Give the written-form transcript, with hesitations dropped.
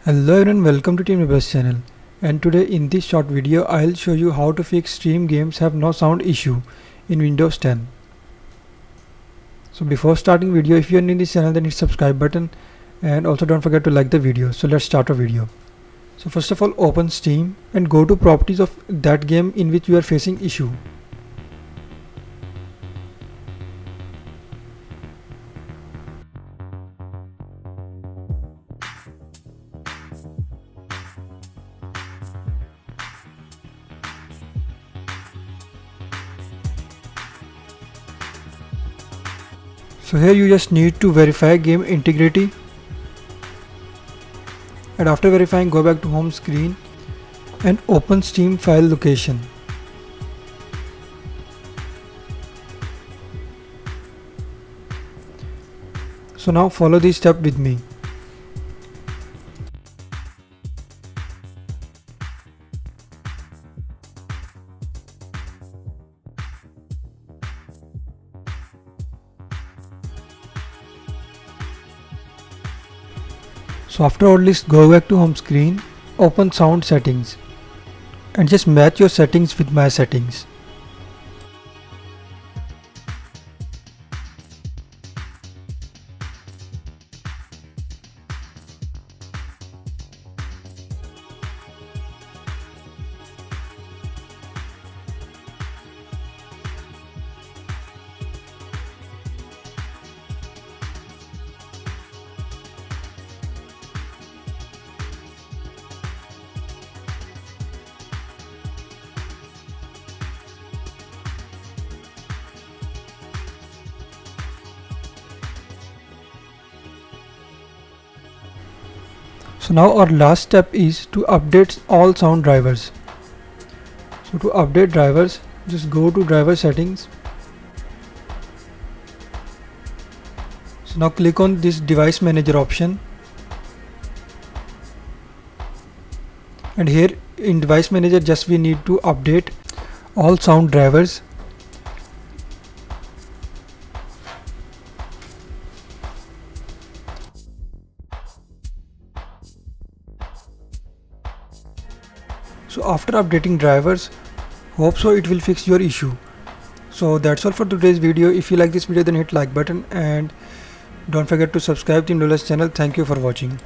Hello everyone, welcome to Team Rebels channel, and today in this short video I'll show you how to fix Steam games have no sound issue in Windows 10. So before starting video, if you are new in this channel then hit subscribe button and also don't forget to like the video. So let's start our video. So first of all, open Steam and go to properties of that game in which you are facing issue. So here you just need to verify game integrity, and after verifying go back to home screen and open Steam file location. So now follow this step with me. So after all this, go back to home screen, open sound settings and just match your settings with my settings. So now our last step is to update all sound drivers. So to update drivers, just go to driver settings. So now click on this device manager option, and here in device manager just we need to update all sound drivers. So after updating drivers, hope so it will fix your issue. So that's all for today's video. If you like this video then hit like button and don't forget to subscribe to Team Rebels channel. Thank you for watching.